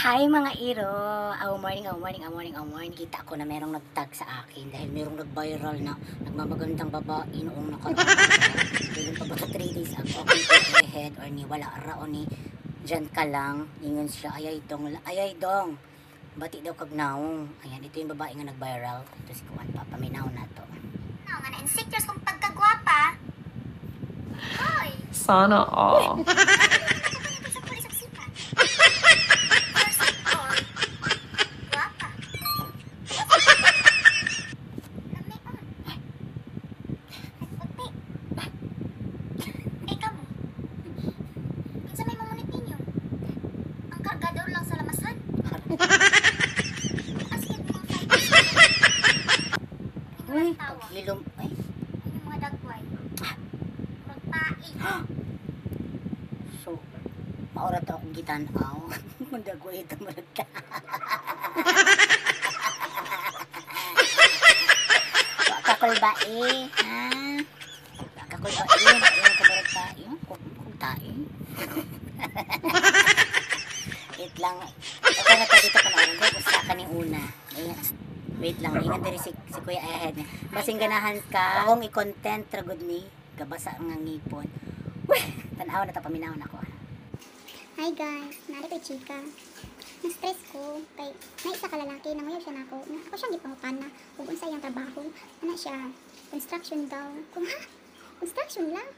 Hi mga iro! Morning. Kita ko na merong nagtag sa akin dahil merong nag-viral na nagmamagandang babae noong nakaraan. Dahil pa ba 3 days ako ahead or ni wala raon ni dyan ka lang. Ingon siya, ayay dong. Bati daw kag naong. Ayan, ito yung babae nga nag-viral. Ito si Kuan, papaminaw na to. Nga na insecures kung pagkagwapa. Hoy! Sana all. Sa pulis ang sipa. First of all, gwapa. Lami on. Puti. Ikaw mo. Kinsa may mamunit ninyo? Ang kargador lang sa lamasan. Askin mga fighters. Uy, Tawa. paglilom. Ay, Yung mga dagway. Magpaing. so, maura to akong gitanaw. Mandagway ito maragta. Kakulbae, ha? Kakulbae, yung kamaragta. Yung kumtae. Wait lang. Ito na to dito panoorin. Dahil usa ka ni una. Ayan. Wait lang. Ingat diri si Kuya Ahead. Basing ganahan ka. Kung i-content, tragod ni. Gabasa nga ngipon. Weh! Tanaw na to, paminaw na ko. Hi guys, nari kay Chika. Na-stress ko kay naisa ka lalaki nanguyaw siya nako. Ako siyang gipangutan na kung unsa iyang trabaho. Ana siya, construction daw. Kung ha? Construction lang.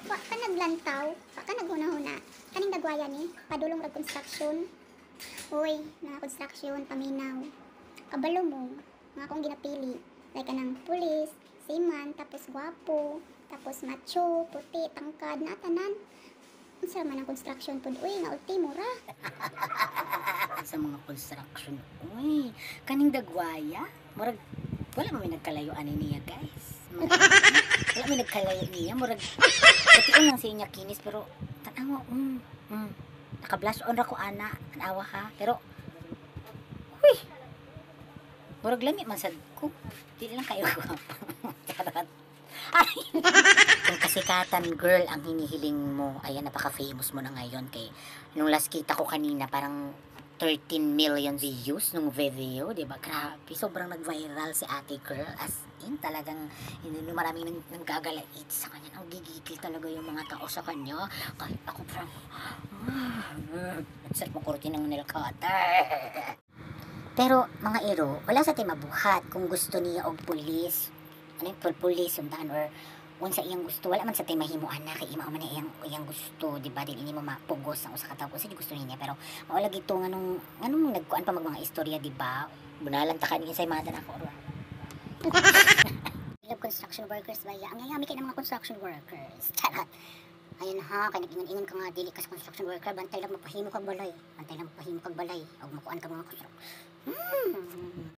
Wa ka naglantaw, wa ka naghuna-huna. Kaning dagwaya ni padulong ra construction. Uy, na construction paminaw. Kabalo mo, nga akong ginapili. Like kanang pulis, seaman, tapos gwapo, tapos macho, puti, tangkad, na tanan. Unsa man ang construction pod? Uy, nga ultimo ra. Sa mga construction. Uy, kaning dagwaya. Murag, wala mo may nagkalayuan ni niya, guys. Wala may nagkalayo niya. Murag, pati lang sa inya kinis, pero, tanawa, naka-blush on ra ko, ana. Tanawa ha. Pero, uy, murag lami man sad ko. Di lang kayo ko. Charot. Ay. Kung kasikatan girl ang hinihiling mo, ayan, napaka-famous mo na ngayon. Kay nung last kita ko kanina, parang 13 million views nung video, di ba? Grabe, sobrang nag-viral si ate girl. As in, talagang maraming nanggagalait sa kanya. Ang gigigil talaga yung mga tao sa kanya. Kahit ako parang, sarap mo kurti ng nail cutter. Pero, mga iro, wala sa tayo mabuhat kung gusto niya og pulis. Ano yung pulis, sundan, or unsa iyang gusto, wala man sa tayo mahimuan na kay imaw man na iyang gusto, di ba? Din ini mo mapugos ang usa ka tawo kasi gusto niya, pero mawala gito nganong nagkuan pa mga istorya, di ba? Bunalan ta kani sa mata na ko. Love construction workers ba ya? Ang yayami kay ng mga construction workers. Charot. Ayun ha, kay nag-ingon ka nga dili ka sa construction worker, bantay lang mapahimo kag balay. Og makuan ka mga construction.